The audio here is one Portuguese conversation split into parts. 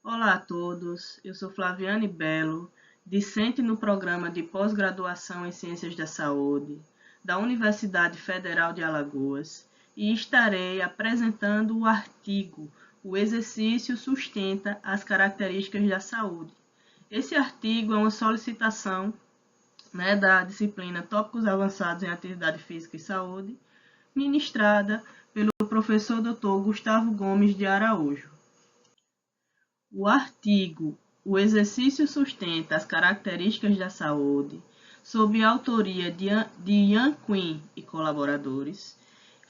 Olá a todos, eu sou Flaviane Belo, discente no programa de pós-graduação em Ciências da Saúde da Universidade Federal de Alagoas e estarei apresentando o artigo O exercício sustenta as características da saúde. Esse artigo é uma solicitação da disciplina Tópicos Avançados em Atividade Física e Saúde, ministrada pelo professor Dr. Gustavo Gomes de Araújo. O artigo O exercício sustenta as características da saúde, sob a autoria de Ian Quinn e colaboradores,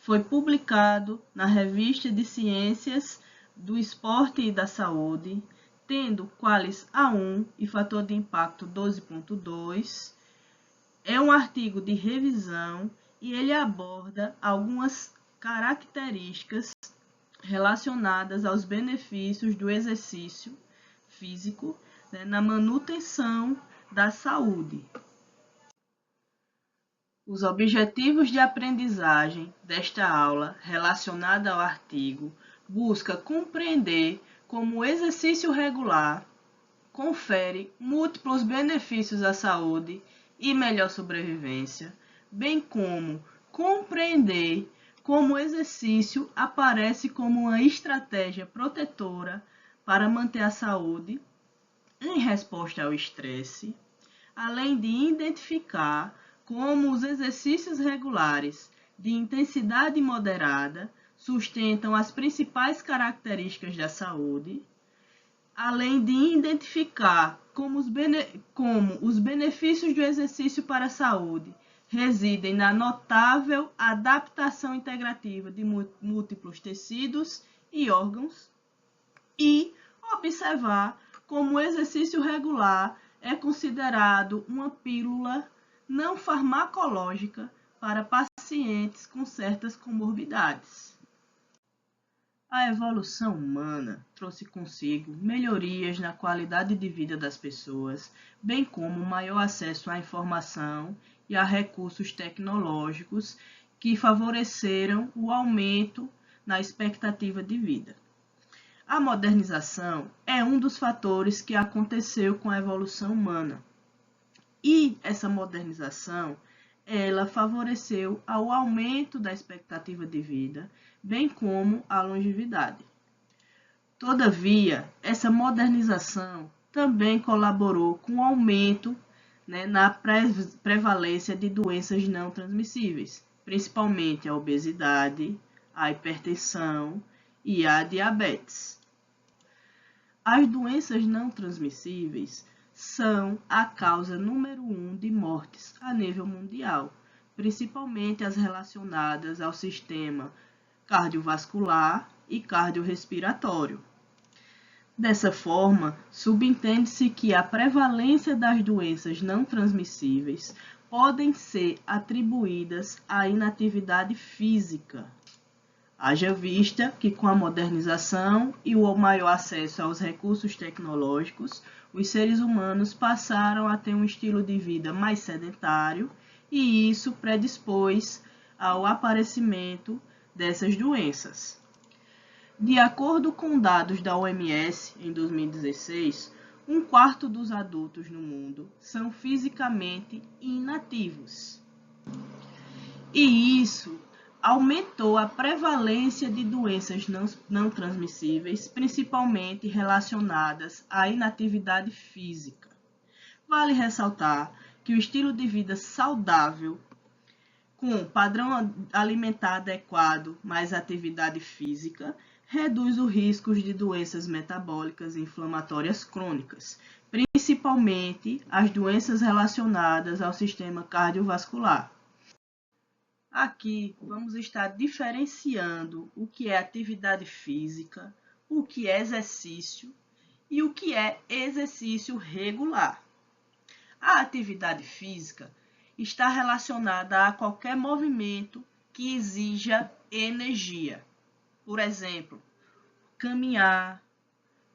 foi publicado na Revista de Ciências do Esporte e da Saúde, tendo qualis A1 e fator de impacto 12.2. É um artigo de revisão e ele aborda algumas características relacionadas aos benefícios do exercício físico, na manutenção da saúde. Os objetivos de aprendizagem desta aula relacionada ao artigo busca compreender como o exercício regular confere múltiplos benefícios à saúde e melhor sobrevivência, bem como compreender como o exercício aparece como uma estratégia protetora para manter a saúde em resposta ao estresse, além de identificar como os exercícios regulares de intensidade moderada sustentam as principais características da saúde, além de identificar como os benefícios do exercício para a saúde residem na notável adaptação integrativa de múltiplos tecidos e órgãos, e observar como o exercício regular é considerado uma pílula não farmacológica para pacientes com certas comorbidades. A evolução humana trouxe consigo melhorias na qualidade de vida das pessoas, bem como maior acesso à informação e a recursos tecnológicos que favoreceram o aumento na expectativa de vida. A modernização é um dos fatores que aconteceu com a evolução humana. E essa modernização, ela favoreceu ao aumento da expectativa de vida, bem como a longevidade. Todavia, essa modernização também colaborou com o aumento na prevalência de doenças não transmissíveis, principalmente a obesidade, a hipertensão e a diabetes. As doenças não transmissíveis são a causa número 1 de mortes a nível mundial, principalmente as relacionadas ao sistema cardiovascular e cardiorrespiratório. Dessa forma, subentende-se que a prevalência das doenças não transmissíveis podem ser atribuídas à inatividade física. Haja vista que, com a modernização e o maior acesso aos recursos tecnológicos, os seres humanos passaram a ter um estilo de vida mais sedentário e isso predispôs ao aparecimento dessas doenças. De acordo com dados da OMS, em 2016, 1/4 dos adultos no mundo são fisicamente inativos. E isso aumentou a prevalência de doenças não transmissíveis, principalmente relacionadas à inatividade física. Vale ressaltar que o estilo de vida saudável, com padrão alimentar adequado mais atividade física, reduz os riscos de doenças metabólicas e inflamatórias crônicas, principalmente as doenças relacionadas ao sistema cardiovascular. Aqui vamos estar diferenciando o que é atividade física, o que é exercício e o que é exercício regular. A atividade física está relacionada a qualquer movimento que exija energia. Por exemplo, caminhar,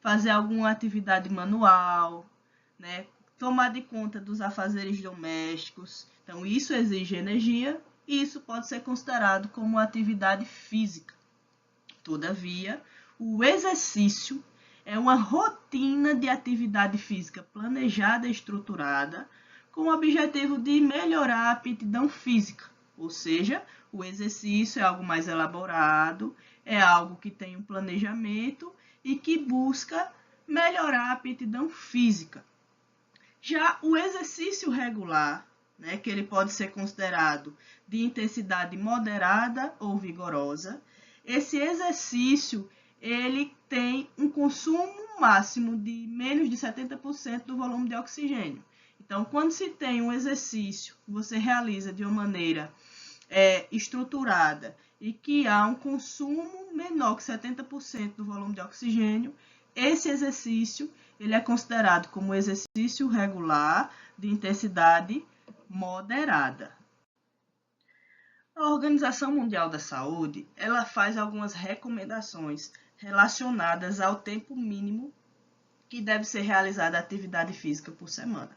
fazer alguma atividade manual, tomar de conta dos afazeres domésticos. Então, isso exige energia e isso pode ser considerado como atividade física. Todavia, o exercício é uma rotina de atividade física planejada e estruturada com o objetivo de melhorar a aptidão física, ou seja, o exercício é algo mais elaborado, é algo que tem um planejamento e que busca melhorar a aptidão física. Já o exercício regular, né, que ele pode ser considerado de intensidade moderada ou vigorosa, esse exercício ele tem um consumo máximo de menos de 70% do volume de oxigênio. Então, quando se tem um exercício que você realiza de uma maneira estruturada e que há um consumo menor que 70% do volume de oxigênio, esse exercício ele é considerado como exercício regular de intensidade moderada. A Organização Mundial da Saúde ela faz algumas recomendações relacionadas ao tempo mínimo que deve ser realizada a atividade física por semana.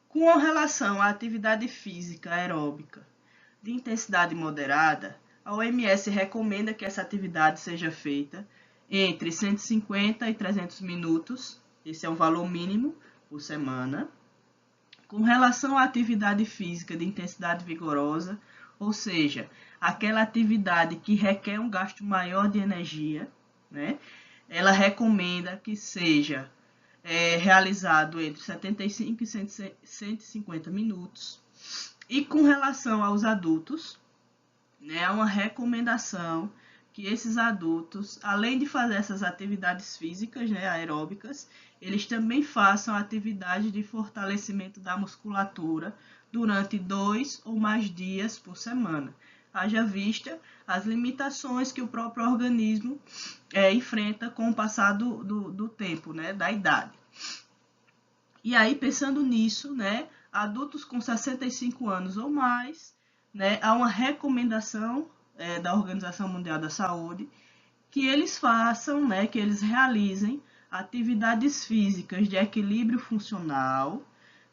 Com relação à atividade física aeróbica de intensidade moderada, a OMS recomenda que essa atividade seja feita entre 150 e 300 minutos, esse é um valor mínimo por semana. Com relação à atividade física de intensidade vigorosa, ou seja, aquela atividade que requer um gasto maior de energia, né? Ela recomenda que seja realizado entre 75 e 150 minutos. E com relação aos adultos, né, há uma recomendação que esses adultos, além de fazer essas atividades físicas, né, aeróbicas, eles também façam atividade de fortalecimento da musculatura durante 2 ou mais dias por semana. Haja vista as limitações que o próprio organismo enfrenta com o passar do tempo, né, da idade. E aí, pensando nisso, né, adultos com 65 anos ou mais, né, há uma recomendação da Organização Mundial da Saúde que eles façam, né, que eles realizem atividades físicas de equilíbrio funcional,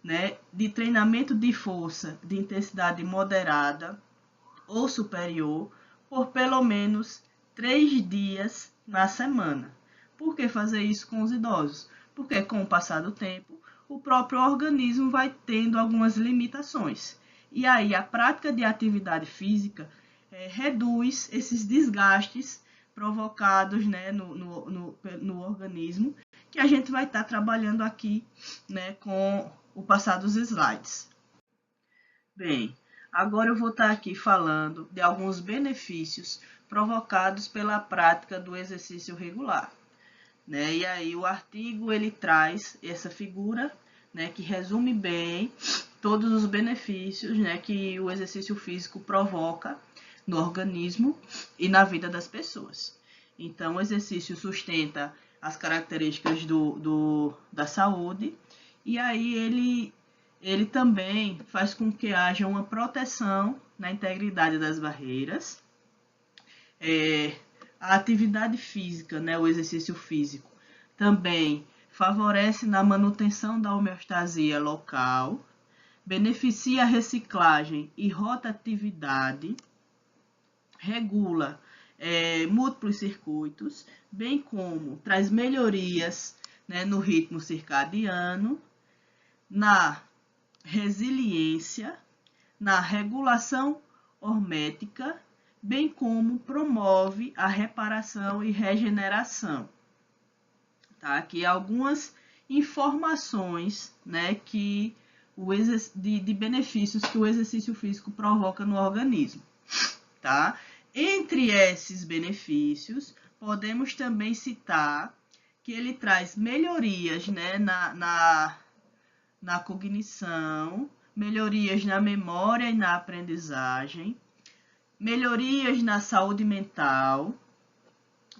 né, de treinamento de força de intensidade moderada ou superior por pelo menos 3 dias na semana. Por que fazer isso com os idosos? Porque com o passar do tempo, o próprio organismo vai tendo algumas limitações. E aí a prática de atividade física reduz esses desgastes provocados, né, no organismo, que a gente vai estar trabalhando aqui, né, com o passar dos slides. Bem, agora eu vou estar aqui falando de alguns benefícios provocados pela prática do exercício regular. Né? E aí o artigo ele traz essa figura, né, que resume bem todos os benefícios, né, que o exercício físico provoca no organismo e na vida das pessoas. Então, o exercício sustenta as características da saúde e aí ele também faz com que haja uma proteção na integridade das barreiras. A atividade física, né, o exercício físico, também favorece na manutenção da homeostasia local, beneficia a reciclagem e rotatividade, regula múltiplos circuitos, bem como traz melhorias, né, no ritmo circadiano, na resiliência, na regulação hormética, bem como promove a reparação e regeneração. Tá? Aqui algumas informações, né, que de benefícios que o exercício físico provoca no organismo. Tá? Entre esses benefícios, podemos também citar que ele traz melhorias, né, na cognição, melhorias na memória e na aprendizagem, melhorias na saúde mental,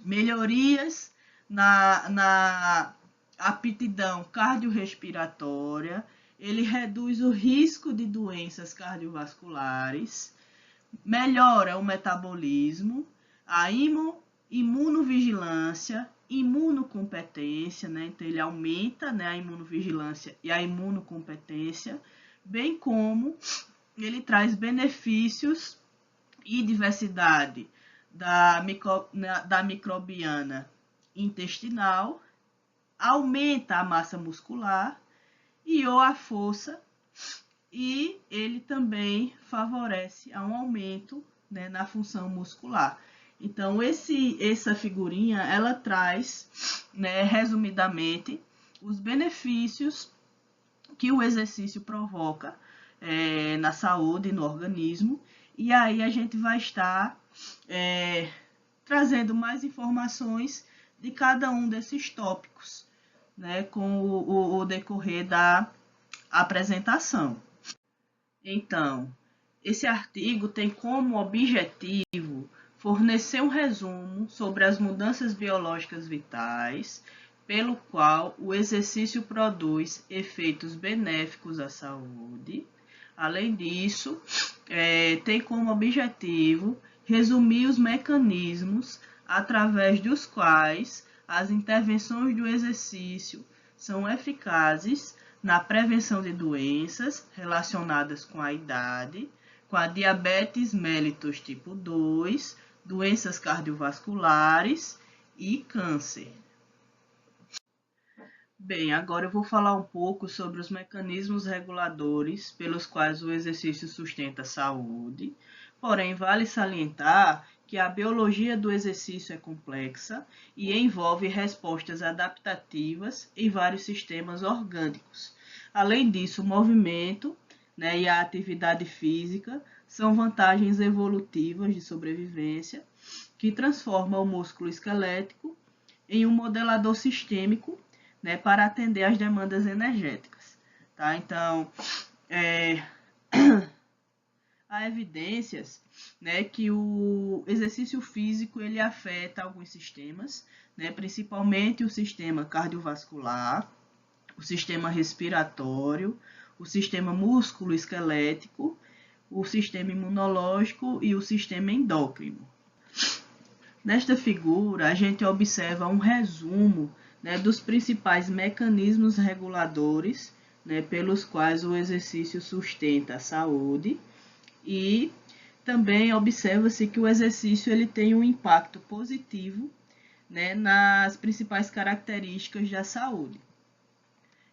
melhorias na aptidão cardiorrespiratória, ele reduz o risco de doenças cardiovasculares, melhora o metabolismo, a imunovigilância, imunocompetência, né? Então ele aumenta, né, a imunovigilância e a imunocompetência, bem como ele traz benefícios e diversidade da microbiana intestinal, aumenta a massa muscular ou a força, e ele também favorece a um aumento, né, na função muscular. Então, essa figurinha, ela traz, né, resumidamente, os benefícios que o exercício provoca na saúde, no organismo, e aí a gente vai estar trazendo mais informações de cada um desses tópicos, né, com o decorrer da apresentação. Então, esse artigo tem como objetivo fornecer um resumo sobre as mudanças biológicas vitais, pelo qual o exercício produz efeitos benéficos à saúde. Além disso, tem como objetivo resumir os mecanismos através dos quais as intervenções do exercício são eficazes na prevenção de doenças relacionadas com a idade, com a diabetes mellitus tipo 2, doenças cardiovasculares e câncer. Bem, agora eu vou falar um pouco sobre os mecanismos reguladores pelos quais o exercício sustenta a saúde. Porém, vale salientar que a biologia do exercício é complexa e envolve respostas adaptativas em vários sistemas orgânicos. Além disso, o movimento, né, e a atividade física são vantagens evolutivas de sobrevivência que transformam o músculo esquelético em um modelador sistêmico, né, para atender às demandas energéticas. Tá? Então, há evidências, né, que o exercício físico ele afeta alguns sistemas, né, principalmente o sistema cardiovascular, o sistema respiratório, o sistema músculo-esquelético, o sistema imunológico e o sistema endócrino. Nesta figura, a gente observa um resumo, né, dos principais mecanismos reguladores, né, pelos quais o exercício sustenta a saúde, e também observa-se que o exercício ele tem um impacto positivo, né, nas principais características da saúde,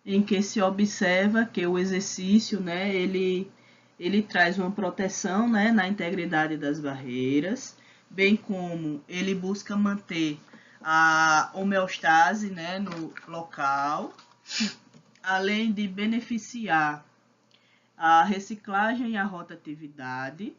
em que se observa que o exercício, né, ele traz uma proteção, né, na integridade das barreiras, bem como ele busca manter a homeostase, né, no local, além de beneficiar a reciclagem e a rotatividade,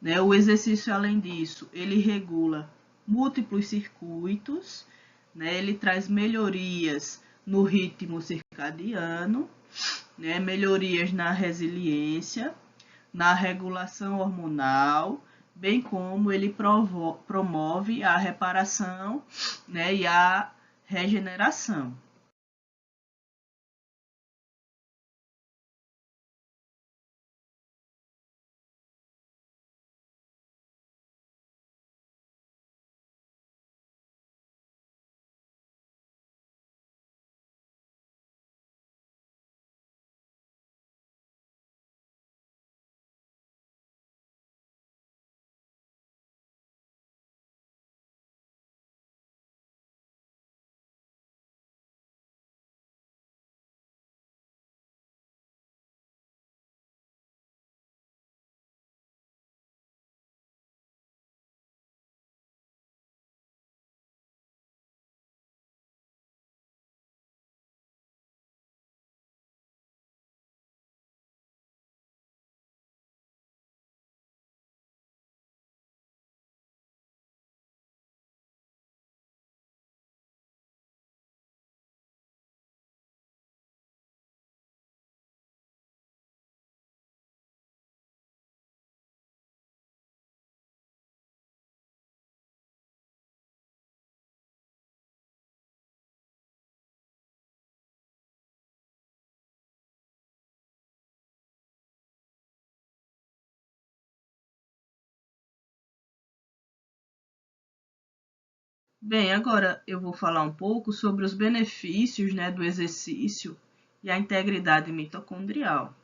né. O exercício, além disso, ele regula múltiplos circuitos, né, ele traz melhorias no ritmo circadiano, né, melhorias na resiliência, na regulação hormonal, bem como ele promove a reparação, né, e a regeneração. Bem, agora eu vou falar um pouco sobre os benefícios, né, do exercício e a integridade mitocondrial.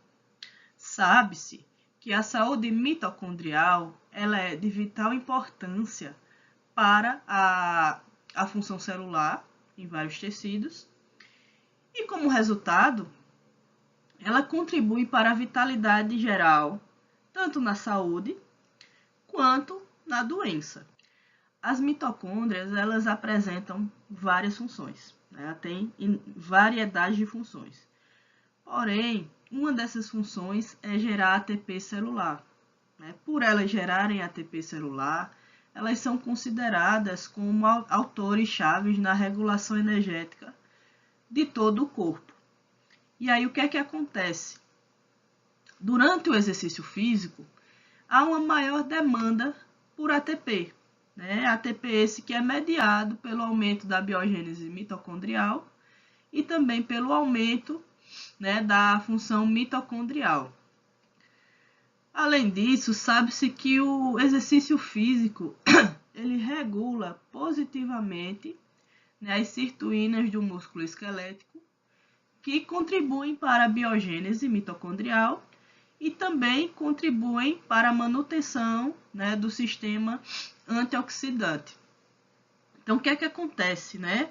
Sabe-se que a saúde mitocondrial ela é de vital importância para a função celular em vários tecidos e, como resultado, ela contribui para a vitalidade geral, tanto na saúde quanto na doença. As mitocôndrias, elas apresentam várias funções, né? Ela tem variedade de funções. Porém, uma dessas funções é gerar ATP celular, né? Por elas gerarem ATP celular, elas são consideradas como autores chaves na regulação energética de todo o corpo. E aí, o que é que acontece? Durante o exercício físico, há uma maior demanda por ATP, né? ATP esse que é mediado pelo aumento da biogênese mitocondrial e também pelo aumento, né, da função mitocondrial. Além disso, sabe-se que o exercício físico ele regula positivamente, né, as sirtuínas do músculo esquelético, que contribuem para a biogênese mitocondrial e também contribuem para a manutenção, né, do sistema antioxidante. Então, o que é que acontece, né?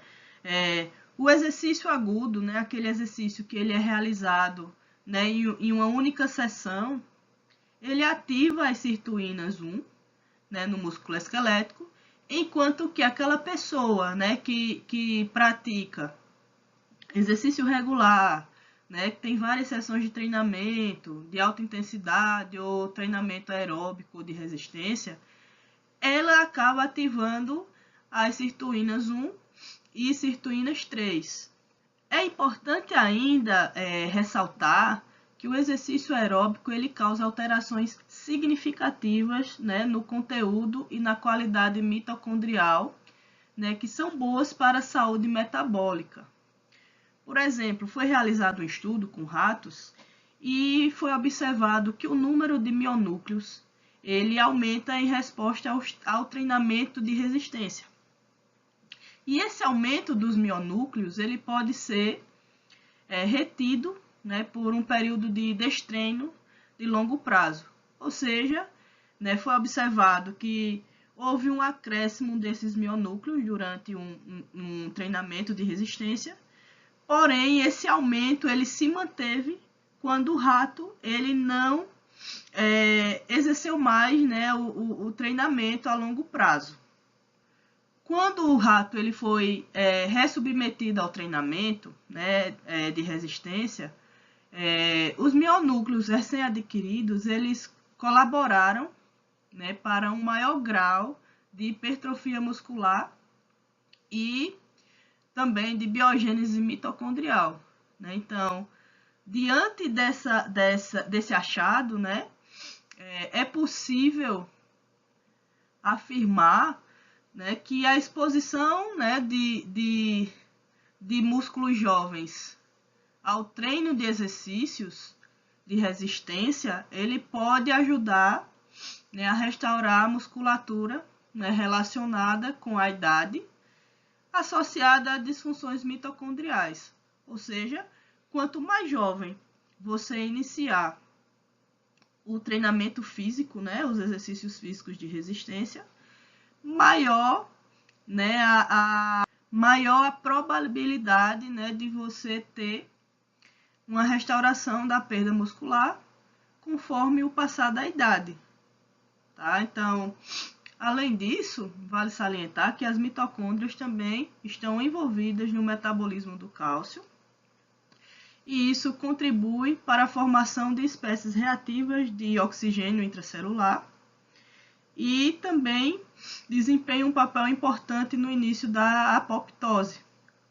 O exercício agudo, né, aquele exercício que ele é realizado, né, em uma única sessão, ele ativa as sirtuínas 1, né, no músculo esquelético, enquanto que aquela pessoa, né, que pratica exercício regular, né, que tem várias sessões de treinamento, de alta intensidade ou treinamento aeróbico de resistência, ela acaba ativando as sirtuínas 1 e sirtuínas 3. É importante ainda ressaltar que o exercício aeróbico ele causa alterações significativas, né, no conteúdo e na qualidade mitocondrial, né, que são boas para a saúde metabólica. Por exemplo, foi realizado um estudo com ratos e foi observado que o número de mionúcleos ele aumenta em resposta ao treinamento de resistência. E esse aumento dos mionúcleos ele pode ser retido, né, por um período de destreino de longo prazo. Ou seja, né, foi observado que houve um acréscimo desses mionúcleos durante um treinamento de resistência, porém esse aumento ele se manteve quando o rato ele não exerceu mais, né, o treinamento a longo prazo. Quando o rato ele foi ressubmetido ao treinamento, né, de resistência, os mionúcleos recém-adquiridos eles colaboraram, né, para um maior grau de hipertrofia muscular e também de biogênese mitocondrial, né? Então, diante desse achado, né, é possível afirmar, né, que a exposição, né, de músculos jovens ao treino de exercícios de resistência, ele pode ajudar, né, a restaurar a musculatura, né, relacionada com a idade, associada a disfunções mitocondriais. Ou seja, quanto mais jovem você iniciar o treinamento físico, né, os exercícios físicos de resistência, maior, né, maior a probabilidade, né, de você ter uma restauração da perda muscular conforme o passar da idade. Tá? Então, além disso, vale salientar que as mitocôndrias também estão envolvidas no metabolismo do cálcio, e isso contribui para a formação de espécies reativas de oxigênio intracelular e também desempenha um papel importante no início da apoptose.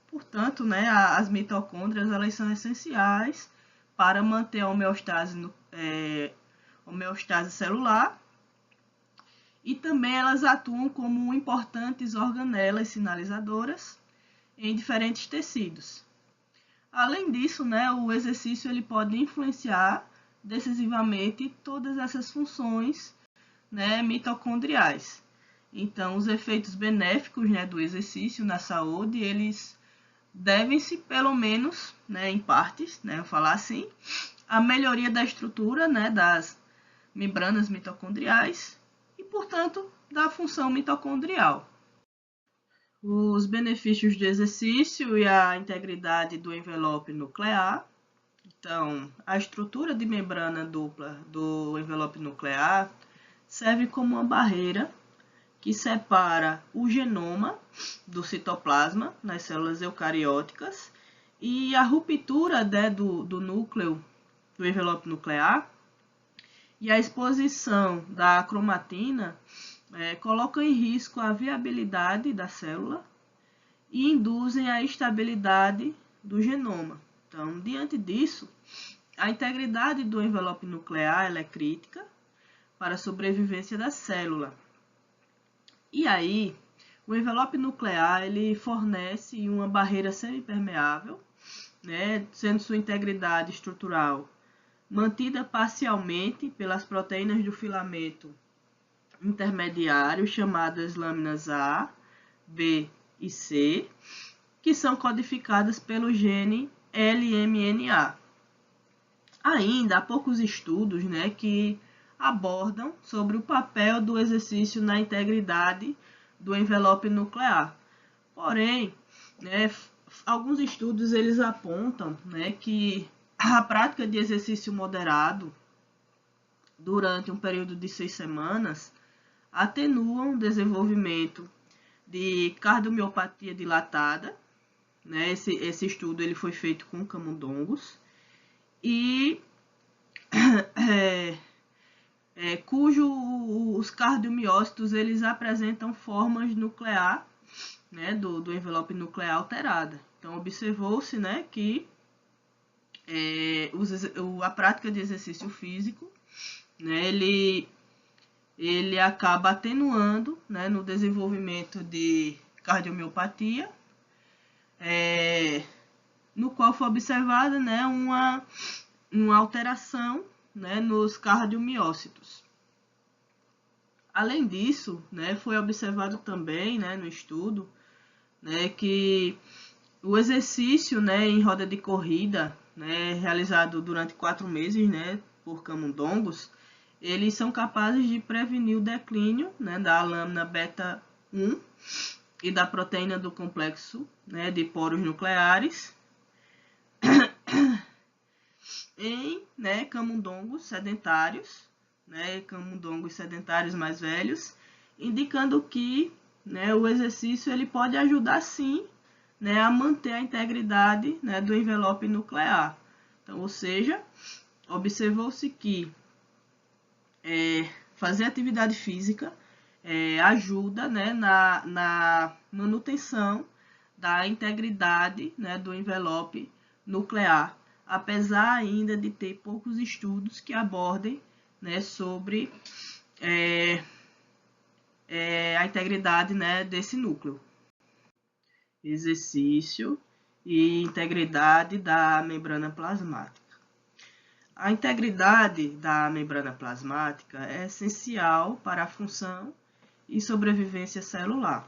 Portanto, né, as mitocôndrias elas são essenciais para manter a homeostase celular e também elas atuam como importantes organelas sinalizadoras em diferentes tecidos. Além disso, né, o exercício ele pode influenciar decisivamente todas essas funções, né, mitocondriais. Então, os efeitos benéficos, né, do exercício na saúde, eles devem-se, pelo menos, né, em partes, né, eu falar assim, a melhoria da estrutura, né, das membranas mitocondriais e, portanto, da função mitocondrial. Os benefícios do exercício e a integridade do envelope nuclear. Então, a estrutura de membrana dupla do envelope nuclear serve como uma barreira que separa o genoma do citoplasma nas células eucarióticas e a ruptura do núcleo do envelope nuclear e a exposição da cromatina colocam em risco a viabilidade da célula e induzem a estabilidade do genoma. Então, diante disso, a integridade do envelope nuclear ela é crítica para a sobrevivência da célula. E aí, o envelope nuclear ele fornece uma barreira semipermeável, né, sendo sua integridade estrutural mantida parcialmente pelas proteínas do filamento intermediário, chamadas lâminas A, B e C, que são codificadas pelo gene LMNA. Ainda há poucos estudos, né, que abordam sobre o papel do exercício na integridade do envelope nuclear. Porém, né, alguns estudos eles apontam, né, que a prática de exercício moderado durante um período de 6 semanas atenuam o desenvolvimento de cardiomiopatia dilatada, né? Esse estudo ele foi feito com camundongos e os cardiomiócitos eles apresentam formas nuclear, né, do envelope nuclear alterada. Então observou-se, né, que a prática de exercício físico, né, ele acaba atenuando, né, no desenvolvimento de cardiomiopatia, no qual foi observada, né, uma alteração, né, nos cardiomiócitos. Além disso, né, foi observado também, né, no estudo, né, que o exercício, né, em roda de corrida, né, realizado durante 4 meses, né, por camundongos, eles são capazes de prevenir o declínio, né, da lâmina beta 1 e da proteína do complexo, né, de poros nucleares em, né, camundongos sedentários, né, camundongos sedentários mais velhos, indicando que, né, o exercício ele pode ajudar sim, né, a manter a integridade, né, do envelope nuclear. Então, ou seja, observou-se que fazer atividade física ajuda, né, na manutenção da integridade, né, do envelope nuclear, apesar ainda de ter poucos estudos que abordem, né, sobre a integridade, né, desse núcleo. Exercício e integridade da membrana plasmática. A integridade da membrana plasmática é essencial para a função e sobrevivência celular,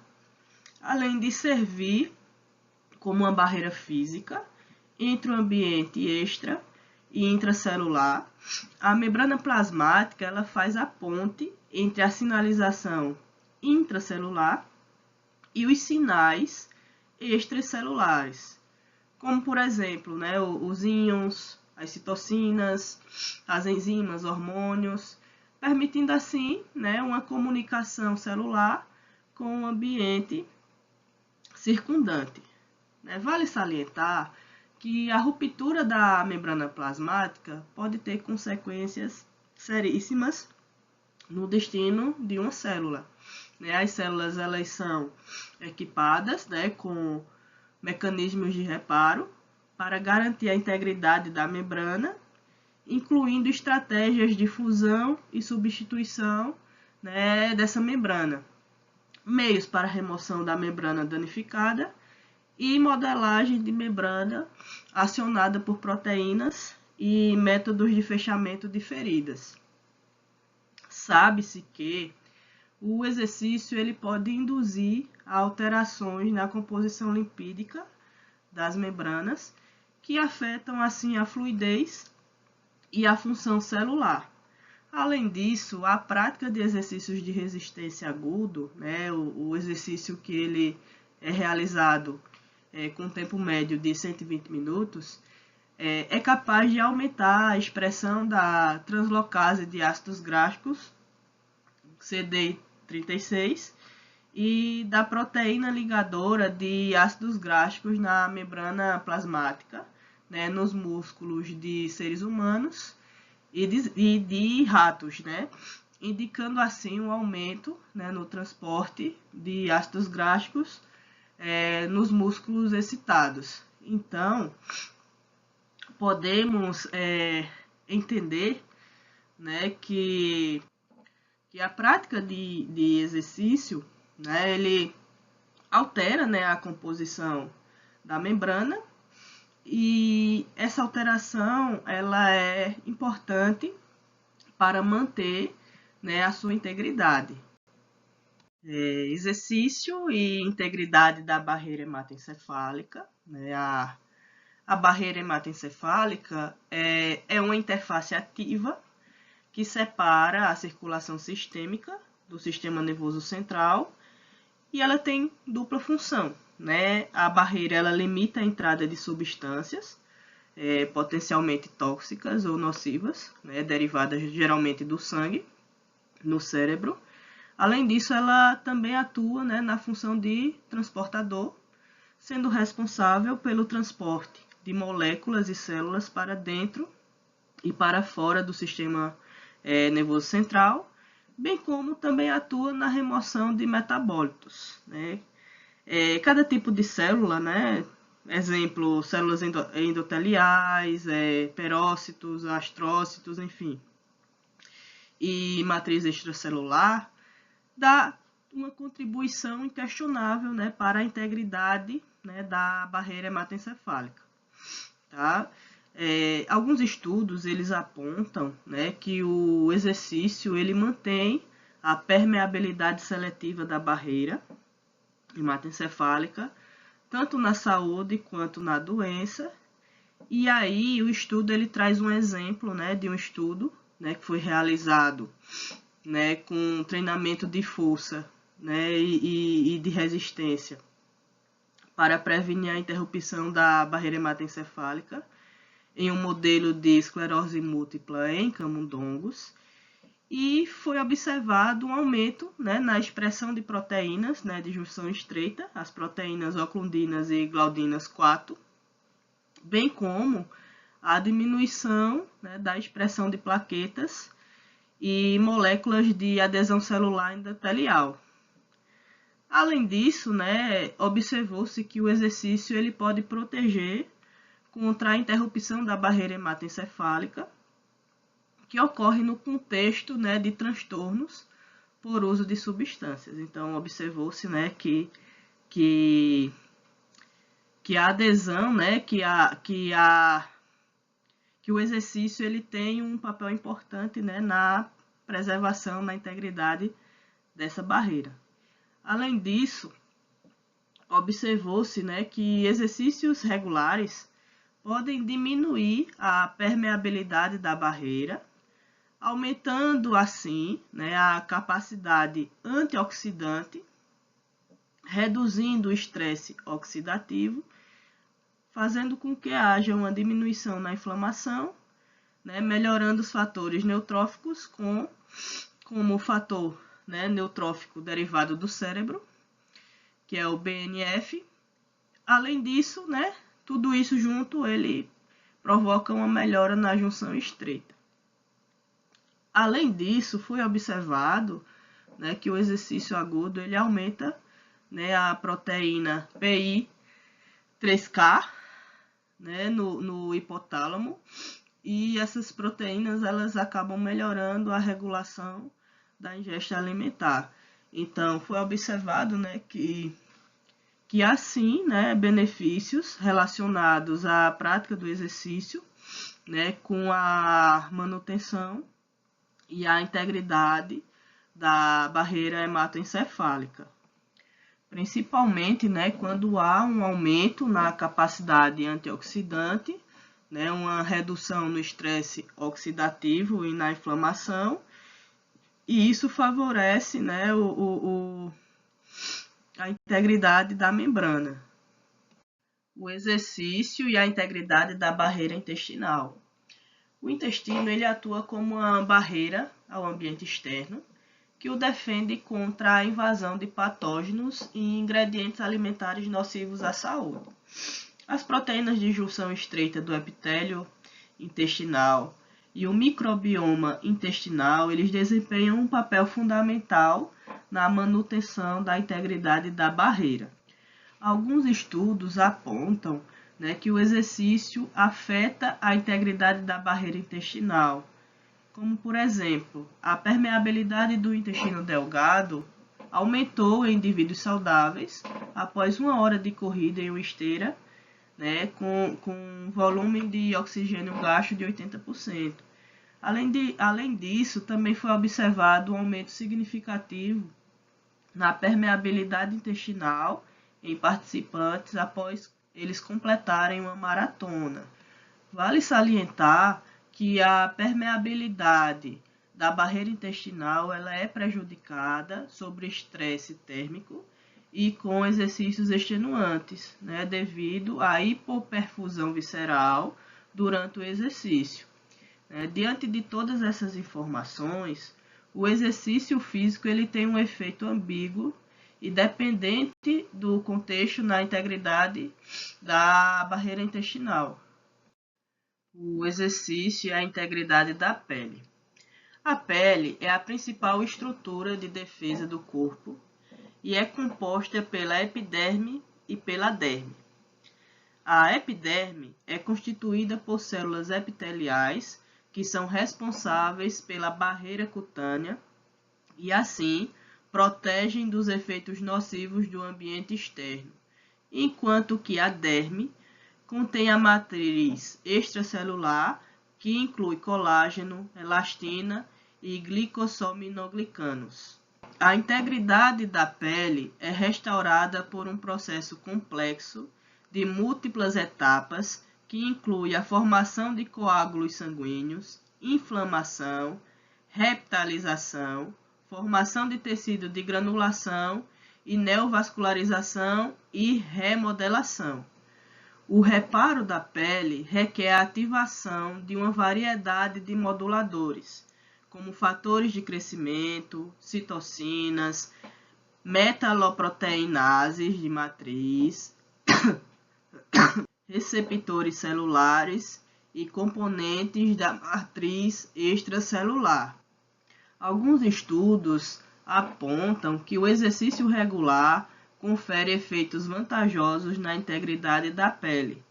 além de servir como uma barreira física entre o ambiente extra e intracelular. A membrana plasmática ela faz a ponte entre a sinalização intracelular e os sinais extracelulares, como por exemplo, né, os íons, as citocinas, as enzimas, hormônios, permitindo assim, né, uma comunicação celular com o ambiente circundante. Vale salientar que a ruptura da membrana plasmática pode ter consequências seríssimas no destino de uma célula. As células elas são equipadas, né, com mecanismos de reparo para garantir a integridade da membrana, incluindo estratégias de fusão e substituição, né, dessa membrana, meios para remoção da membrana danificada e modelagem de membrana acionada por proteínas e métodos de fechamento de feridas. Sabe-se que o exercício ele pode induzir alterações na composição lipídica das membranas, que afetam assim a fluidez e a função celular. Além disso, a prática de exercícios de resistência agudo, né, o exercício que ele é realizado com tempo médio de 120 minutos, é capaz de aumentar a expressão da translocase de ácidos gráficos, CD36, e da proteína ligadora de ácidos gráficos na membrana plasmática, né, nos músculos de seres humanos e de ratos, né, indicando assim um aumento, né, no transporte de ácidos gráficos nos músculos excitados. Então, podemos entender, né, que a prática de exercício, né, ele altera, né, a composição da membrana, e essa alteração ela é importante para manter, né, a sua integridade. Exercício e integridade da barreira hematoencefálica, né, a barreira hematoencefálica é uma interface ativa que separa a circulação sistêmica do sistema nervoso central, e ela tem dupla função, né? A barreira ela limita a entrada de substâncias potencialmente tóxicas ou nocivas, né, derivadas geralmente do sangue, no cérebro. Além disso, ela também atua, né, na função de transportador, sendo responsável pelo transporte de moléculas e células para dentro e para fora do sistema nervoso central, bem como também atua na remoção de metabólitos, né? Cada tipo de célula, né? Exemplo, células endoteliais, perócitos, astrócitos, enfim, e matriz extracelular, dá uma contribuição inquestionável, né, para a integridade, né, da barreira hematoencefálica. Tá? Alguns estudos eles apontam, né, que o exercício ele mantém a permeabilidade seletiva da barreira hematoencefálica, tanto na saúde quanto na doença. E aí o estudo ele traz um exemplo, né, de um estudo, né, que foi realizado, né, com treinamento de força, né, e de resistência para prevenir a interrupção da barreira hematoencefálica em um modelo de esclerose múltipla em camundongos, e foi observado um aumento, né, na expressão de proteínas, né, de junção estreita, as proteínas oclundinas e glaudinas 4, bem como a diminuição, né, da expressão de plaquetas e moléculas de adesão celular endotelial. Além disso, né, observou-se que o exercício ele pode proteger contra a interrupção da barreira hematoencefálica, que ocorre no contexto, né, de transtornos por uso de substâncias. Então, observou-se, né, que a adesão, né, que o exercício ele tem um papel importante, né, na preservação, na integridade dessa barreira. Além disso, observou-se, né, que exercícios regulares podem diminuir a permeabilidade da barreira, aumentando assim, né, a capacidade antioxidante, reduzindo o estresse oxidativo, fazendo com que haja uma diminuição na inflamação, né, melhorando os fatores neutróficos como o fator, né, neutrófico derivado do cérebro, que é o BNF. Além disso, né, tudo isso junto ele provoca uma melhora na junção estreita. Além disso, foi observado, né, que o exercício agudo ele aumenta, né, a proteína PI3K, né, no hipotálamo, e essas proteínas elas acabam melhorando a regulação da ingesta alimentar. Então, foi observado, né, que assim, né, benefícios relacionados à prática do exercício, né, com a manutenção e a integridade da barreira hematoencefálica. Principalmente, né, quando há um aumento na capacidade antioxidante, né, uma redução no estresse oxidativo e na inflamação, e isso favorece, né, a integridade da membrana, o exercício e a integridade da barreira intestinal. O intestino ele atua como uma barreira ao ambiente externo, que o defende contra a invasão de patógenos e ingredientes alimentares nocivos à saúde. As proteínas de junção estreita do epitélio intestinal e o microbioma intestinal, eles desempenham um papel fundamental na manutenção da integridade da barreira. Alguns estudos apontam, que o exercício afeta a integridade da barreira intestinal, como, por exemplo, a permeabilidade do intestino delgado aumentou em indivíduos saudáveis após 1 hora de corrida em uma esteira, com volume de oxigênio gasto de 80%. Além disso, também foi observado um aumento significativo na permeabilidade intestinal em participantes após eles completarem uma maratona. Vale salientar que a permeabilidade da barreira intestinal ela é prejudicada sob estresse térmico e com exercícios extenuantes, devido à hipoperfusão visceral durante o exercício. Diante de todas essas informações, o exercício físico ele tem um efeito ambíguo e dependente do contexto na integridade da barreira intestinal. O exercício e a integridade da pele. A pele é a principal estrutura de defesa do corpo e é composta pela epiderme e pela derme. A epiderme é constituída por células epiteliais que são responsáveis pela barreira cutânea e, assim, protegem dos efeitos nocivos do ambiente externo, enquanto que a derme contém a matriz extracelular, que inclui colágeno, elastina e glicosaminoglicanos. A integridade da pele é restaurada por um processo complexo de múltiplas etapas que inclui a formação de coágulos sanguíneos, inflamação, reptilização, formação de tecido de granulação e neovascularização e remodelação. O reparo da pele requer a ativação de uma variedade de moduladores, como fatores de crescimento, citocinas, metaloproteinases de matriz, receptores celulares e componentes da matriz extracelular. Alguns estudos apontam que o exercício regular confere efeitos vantajosos na integridade da pele.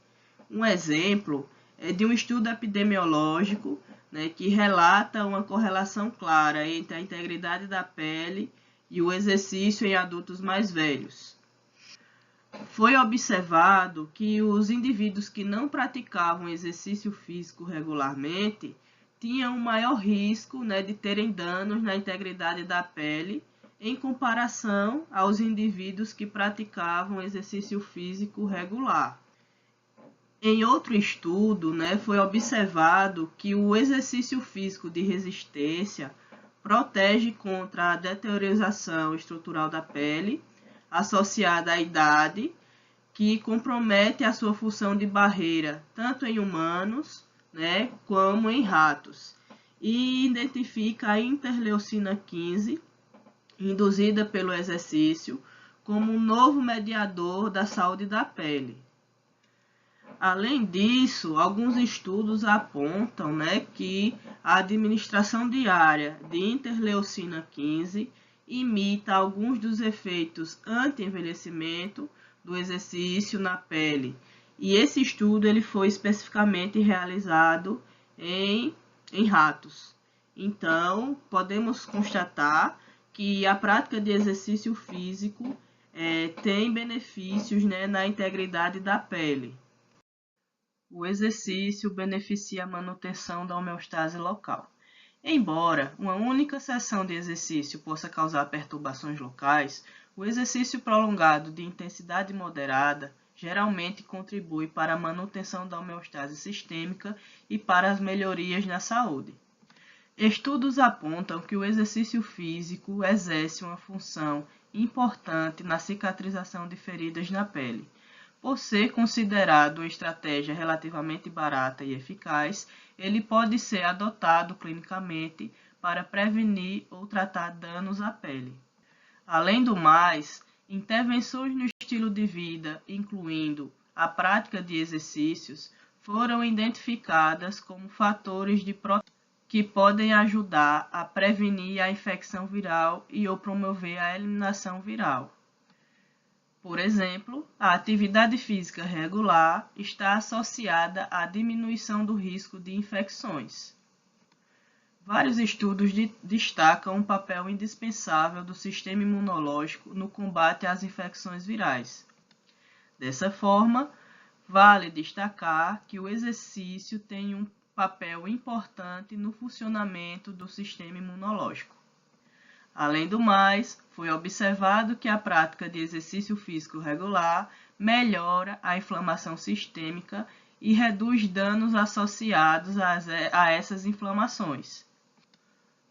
Um exemplo é de um estudo epidemiológico, que relata uma correlação clara entre a integridade da pele e o exercício em adultos mais velhos. Foi observado que os indivíduos que não praticavam exercício físico regularmente tinham um maior risco, de terem danos na integridade da pele em comparação aos indivíduos que praticavam exercício físico regular. Em outro estudo, foi observado que o exercício físico de resistência protege contra a deteriorização estrutural da pele associada à idade, que compromete a sua função de barreira, tanto em humanos, como em ratos, e identifica a interleucina 15, induzida pelo exercício, como um novo mediador da saúde da pele. Além disso, alguns estudos apontam, que a administração diária de interleucina 15 imita alguns dos efeitos anti-envelhecimento do exercício na pele. E esse estudo ele foi especificamente realizado em ratos. Então, podemos constatar que a prática de exercício físico tem benefícios, na integridade da pele. O exercício beneficia a manutenção da homeostase local. Embora uma única sessão de exercício possa causar perturbações locais, o exercício prolongado de intensidade moderada geralmente contribui para a manutenção da homeostase sistêmica e para as melhorias na saúde. Estudos apontam que o exercício físico exerce uma função importante na cicatrização de feridas na pele. Por ser considerado uma estratégia relativamente barata e eficaz, ele pode ser adotado clinicamente para prevenir ou tratar danos à pele. Além do mais, intervenções no estilo de vida, incluindo a prática de exercícios, foram identificadas como fatores de proteção que podem ajudar a prevenir a infecção viral e ou promover a eliminação viral. Por exemplo, a atividade física regular está associada à diminuição do risco de infecções. Vários estudos destacam um papel indispensável do sistema imunológico no combate às infecções virais. Dessa forma, vale destacar que o exercício tem um papel importante no funcionamento do sistema imunológico. Além do mais, foi observado que a prática de exercício físico regular melhora a inflamação sistêmica e reduz danos associados a essas inflamações.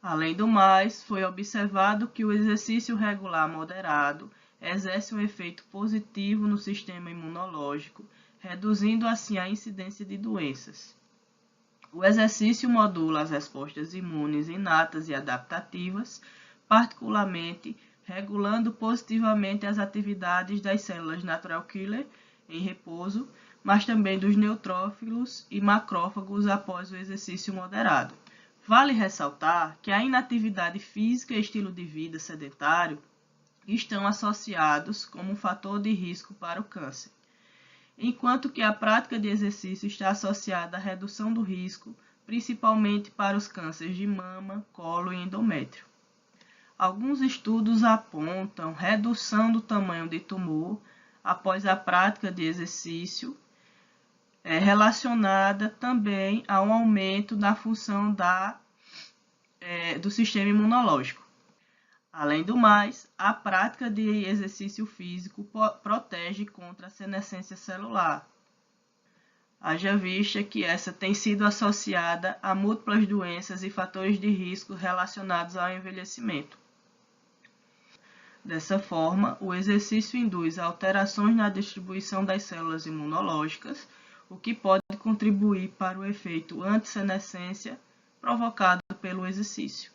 Além do mais, foi observado que o exercício regular moderado exerce um efeito positivo no sistema imunológico, reduzindo assim a incidência de doenças. O exercício modula as respostas imunes inatas e adaptativas, particularmente regulando positivamente as atividades das células natural killer em repouso, mas também dos neutrófilos e macrófagos após o exercício moderado. Vale ressaltar que a inatividade física e estilo de vida sedentário estão associados como um fator de risco para o câncer, enquanto que a prática de exercício está associada à redução do risco, principalmente para os cânceres de mama, colo e endométrio. Alguns estudos apontam redução do tamanho de tumor após a prática de exercício, relacionada também a um aumento na função do sistema imunológico. Além do mais, a prática de exercício físico protege contra a senescência celular. Haja vista que essa tem sido associada a múltiplas doenças e fatores de risco relacionados ao envelhecimento. Dessa forma, o exercício induz alterações na distribuição das células imunológicas, o que pode contribuir para o efeito antissenescência provocado pelo exercício.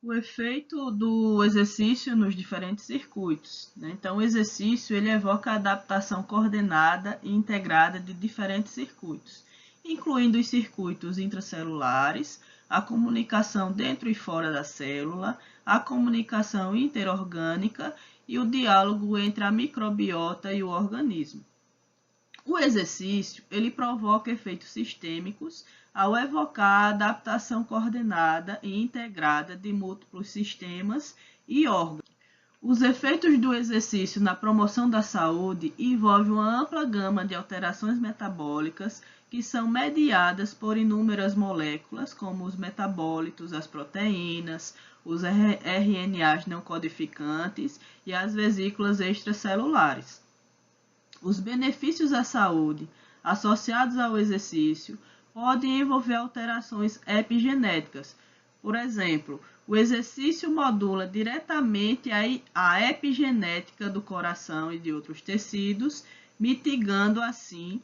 O efeito do exercício nos diferentes circuitos. Então, o exercício ele evoca a adaptação coordenada e integrada de diferentes circuitos, incluindo os circuitos intracelulares, a comunicação dentro e fora da célula, a comunicação interorgânica e o diálogo entre a microbiota e o organismo. O exercício ele provoca efeitos sistêmicos ao evocar a adaptação coordenada e integrada de múltiplos sistemas e órgãos. Os efeitos do exercício na promoção da saúde envolvem uma ampla gama de alterações metabólicas que são mediadas por inúmeras moléculas, como os metabólitos, as proteínas, os RNAs não codificantes e as vesículas extracelulares. Os benefícios à saúde associados ao exercício podem envolver alterações epigenéticas. Por exemplo, o exercício modula diretamente a epigenética do coração e de outros tecidos, mitigando assim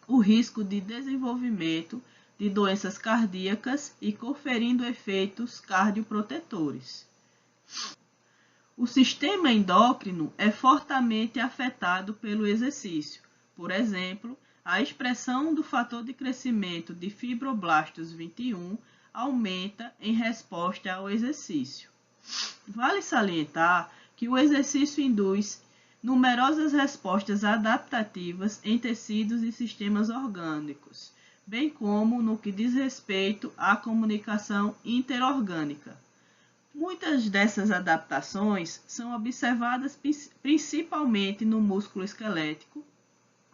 o risco de desenvolvimento de doenças cardíacas e conferindo efeitos cardioprotetores. O sistema endócrino é fortemente afetado pelo exercício. Por exemplo, a expressão do fator de crescimento de fibroblastos 21 aumenta em resposta ao exercício. Vale salientar que o exercício induz numerosas respostas adaptativas em tecidos e sistemas orgânicos, bem como no que diz respeito à comunicação interorgânica. Muitas dessas adaptações são observadas principalmente no músculo esquelético,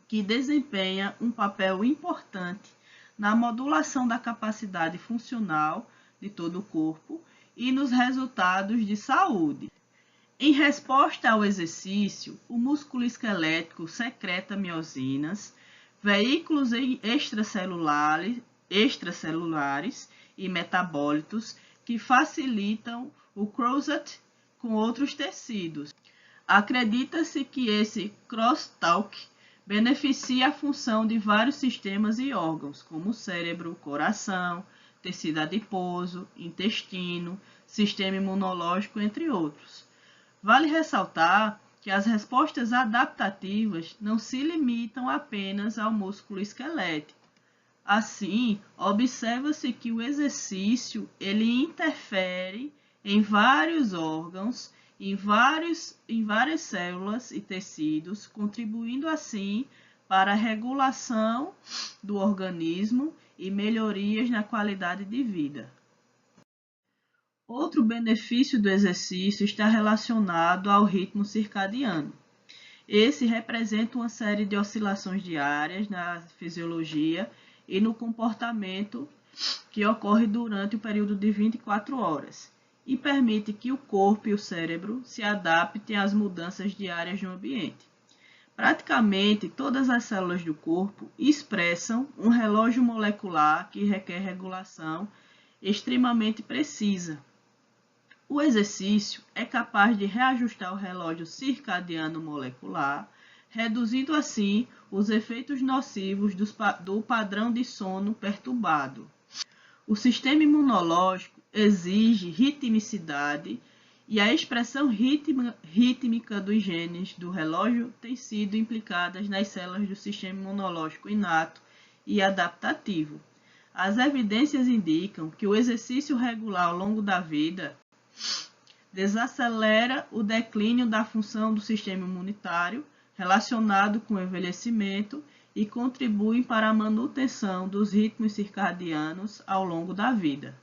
que desempenha um papel importante na modulação da capacidade funcional de todo o corpo e nos resultados de saúde. Em resposta ao exercício, o músculo esquelético secreta miosinas, veículos extracelulares e metabólitos que facilitam o crossing com outros tecidos. Acredita-se que esse crosstalk beneficia a função de vários sistemas e órgãos, como o cérebro, coração, tecido adiposo, intestino, sistema imunológico, entre outros. Vale ressaltar que as respostas adaptativas não se limitam apenas ao músculo esquelético. Assim, observa-se que o exercício ele interfere em vários órgãos, em várias células e tecidos, contribuindo assim para a regulação do organismo e melhorias na qualidade de vida. Outro benefício do exercício está relacionado ao ritmo circadiano. Esse representa uma série de oscilações diárias na fisiologia e no comportamento que ocorre durante o período de 24 horas e permite que o corpo e o cérebro se adaptem às mudanças diárias no ambiente. Praticamente todas as células do corpo expressam um relógio molecular que requer regulação extremamente precisa. O exercício é capaz de reajustar o relógio circadiano molecular, reduzindo assim os efeitos nocivos do padrão de sono perturbado. O sistema imunológico exige ritmicidade e a expressão rítmica dos genes do relógio tem sido implicada nas células do sistema imunológico inato e adaptativo. As evidências indicam que o exercício regular ao longo da vida desacelera o declínio da função do sistema imunitário relacionado com o envelhecimento e contribuem para a manutenção dos ritmos circadianos ao longo da vida.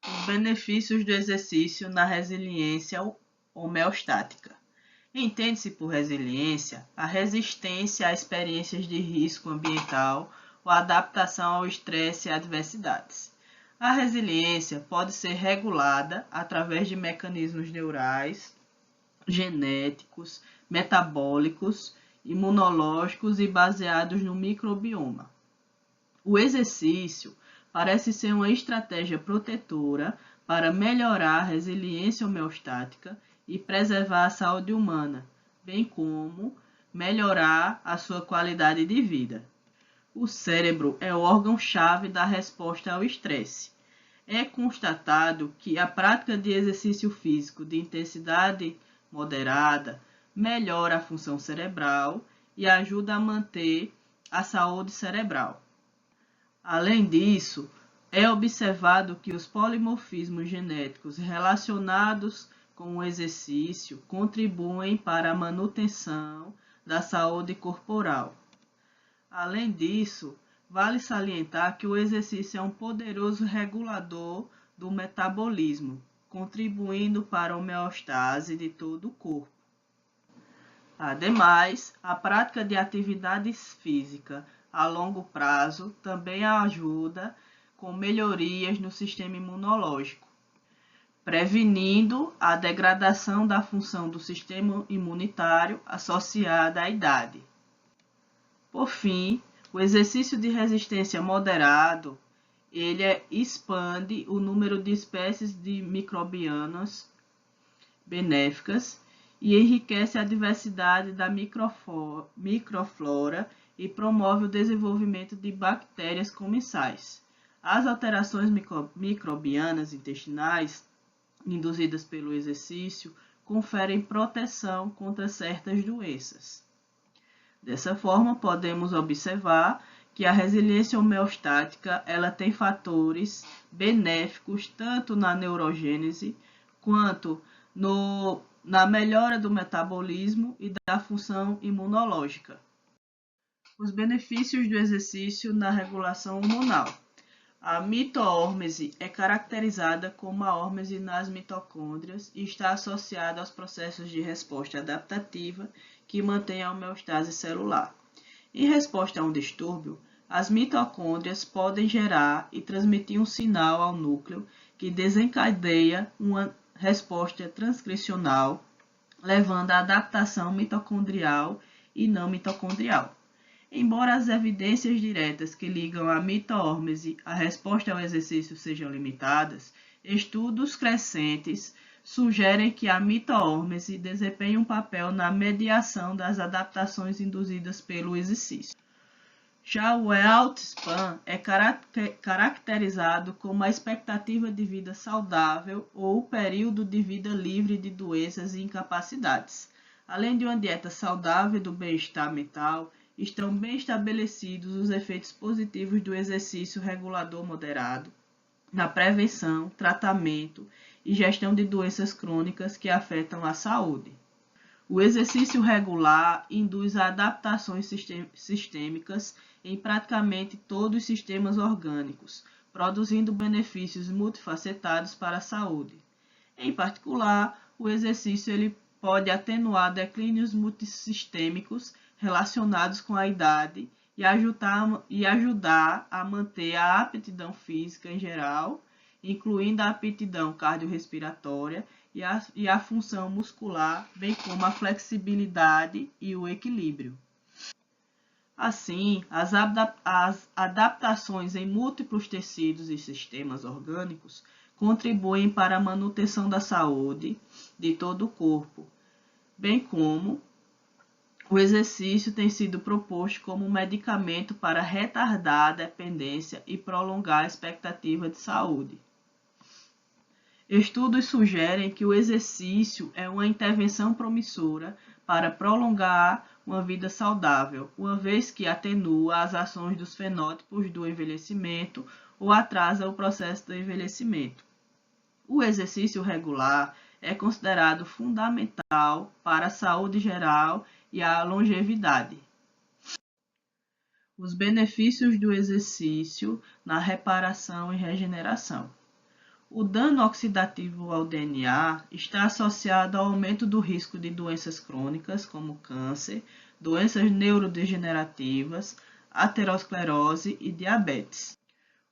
Os benefícios do exercício na resiliência homeostática. Entende-se por resiliência a resistência a experiências de risco ambiental ou adaptação ao estresse e adversidades. A resiliência pode ser regulada através de mecanismos neurais, genéticos, metabólicos, imunológicos e baseados no microbioma. O exercício parece ser uma estratégia protetora para melhorar a resiliência homeostática e preservar a saúde humana, bem como melhorar a sua qualidade de vida. O cérebro é o órgão-chave da resposta ao estresse. É constatado que a prática de exercício físico de intensidade moderada melhora a função cerebral e ajuda a manter a saúde cerebral. Além disso, é observado que os polimorfismos genéticos relacionados com o exercício contribuem para a manutenção da saúde corporal. Além disso, vale salientar que o exercício é um poderoso regulador do metabolismo, contribuindo para a homeostase de todo o corpo. Ademais, a prática de atividades físicas a longo prazo também ajuda com melhorias no sistema imunológico, prevenindo a degradação da função do sistema imunitário associada à idade. Por fim, o exercício de resistência moderado, ele expande o número de espécies de microbianas benéficas e enriquece a diversidade da microflora e promove o desenvolvimento de bactérias comensais. As alterações microbianas intestinais induzidas pelo exercício conferem proteção contra certas doenças. Dessa forma, podemos observar que a resiliência homeostática ela tem fatores benéficos tanto na neurogênese quanto na melhora do metabolismo e da função imunológica. Os benefícios do exercício na regulação hormonal. A mitohormese é caracterizada como a hormese nas mitocôndrias e está associada aos processos de resposta adaptativa que mantém a homeostase celular. Em resposta a um distúrbio, as mitocôndrias podem gerar e transmitir um sinal ao núcleo que desencadeia uma resposta transcricional, levando à adaptação mitocondrial e não mitocondrial. Embora as evidências diretas que ligam a mitohormese à resposta ao exercício sejam limitadas, estudos crescentes sugerem que a mito-hormese desempenha um papel na mediação das adaptações induzidas pelo exercício. Já o health-span é caracterizado como a expectativa de vida saudável ou o período de vida livre de doenças e incapacidades. Além de uma dieta saudável e do bem-estar mental, estão bem estabelecidos os efeitos positivos do exercício regulador moderado na prevenção, tratamento e gestão de doenças crônicas que afetam a saúde. O exercício regular induz a adaptações sistêmicas em praticamente todos os sistemas orgânicos, produzindo benefícios multifacetados para a saúde. Em particular, o exercício ele pode atenuar declínios multissistêmicos relacionados com a idade e ajudar a manter a aptidão física em geral, incluindo a aptidão cardiorrespiratória e a função muscular, bem como a flexibilidade e o equilíbrio. Assim, as adaptações em múltiplos tecidos e sistemas orgânicos contribuem para a manutenção da saúde de todo o corpo, bem como o exercício tem sido proposto como um medicamento para retardar a dependência e prolongar a expectativa de saúde. Estudos sugerem que o exercício é uma intervenção promissora para prolongar uma vida saudável, uma vez que atenua as ações dos fenótipos do envelhecimento ou atrasa o processo do envelhecimento. O exercício regular é considerado fundamental para a saúde geral e a longevidade. Os benefícios do exercício na reparação e regeneração. O dano oxidativo ao DNA está associado ao aumento do risco de doenças crônicas, como câncer, doenças neurodegenerativas, aterosclerose e diabetes.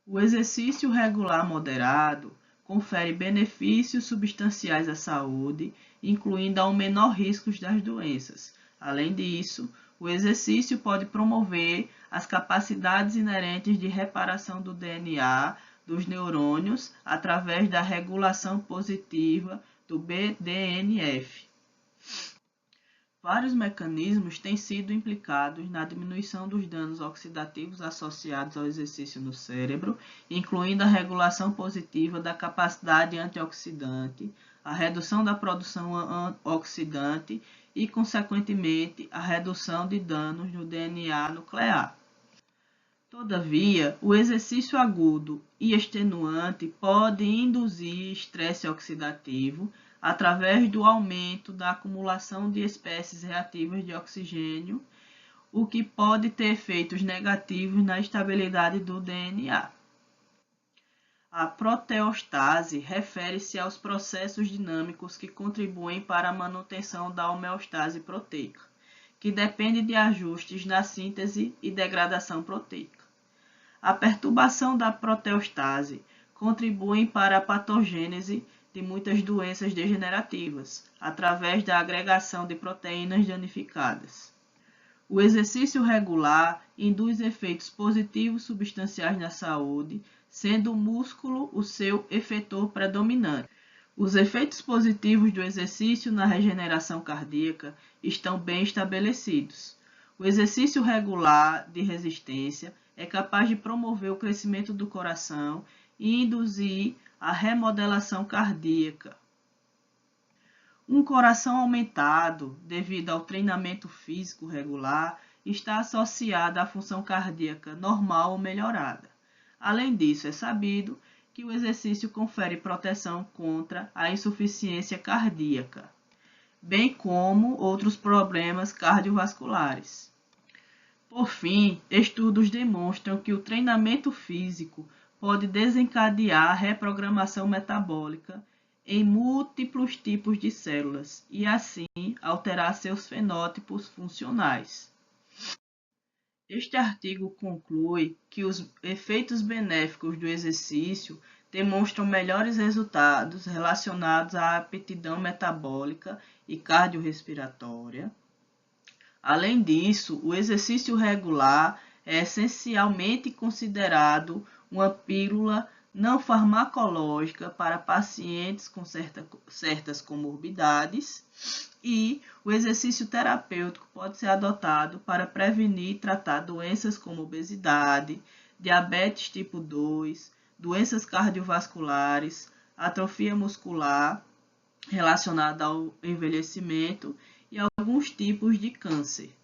O exercício regular moderado confere benefícios substanciais à saúde, incluindo ao menor risco das doenças. Além disso, o exercício pode promover as capacidades inerentes de reparação do DNA dos neurônios através da regulação positiva do BDNF. Vários mecanismos têm sido implicados na diminuição dos danos oxidativos associados ao exercício no cérebro, incluindo a regulação positiva da capacidade antioxidante, a redução da produção oxidante e, consequentemente, a redução de danos no DNA nuclear. Todavia, o exercício agudo e extenuante pode induzir estresse oxidativo através do aumento da acumulação de espécies reativas de oxigênio, o que pode ter efeitos negativos na estabilidade do DNA. A proteostase refere-se aos processos dinâmicos que contribuem para a manutenção da homeostase proteica, que depende de ajustes na síntese e degradação proteica. A perturbação da proteostase contribui para a patogênese de muitas doenças degenerativas, através da agregação de proteínas danificadas. O exercício regular induz efeitos positivos substanciais na saúde, sendo o músculo o seu efetor predominante. Os efeitos positivos do exercício na regeneração cardíaca estão bem estabelecidos. O exercício regular de resistência é capaz de promover o crescimento do coração e induzir a remodelação cardíaca. Um coração aumentado, devido ao treinamento físico regular, está associado à função cardíaca normal ou melhorada. Além disso, é sabido que o exercício confere proteção contra a insuficiência cardíaca, bem como outros problemas cardiovasculares. Por fim, estudos demonstram que o treinamento físico pode desencadear a reprogramação metabólica em múltiplos tipos de células e, assim, alterar seus fenótipos funcionais. Este artigo conclui que os efeitos benéficos do exercício demonstram melhores resultados relacionados à aptidão metabólica e cardiorrespiratória. Além disso, o exercício regular é essencialmente considerado uma pílula não farmacológica para pacientes com certas comorbidades, e o exercício terapêutico pode ser adotado para prevenir e tratar doenças como obesidade, diabetes tipo 2, doenças cardiovasculares, atrofia muscular relacionada ao envelhecimento e alguns tipos de câncer.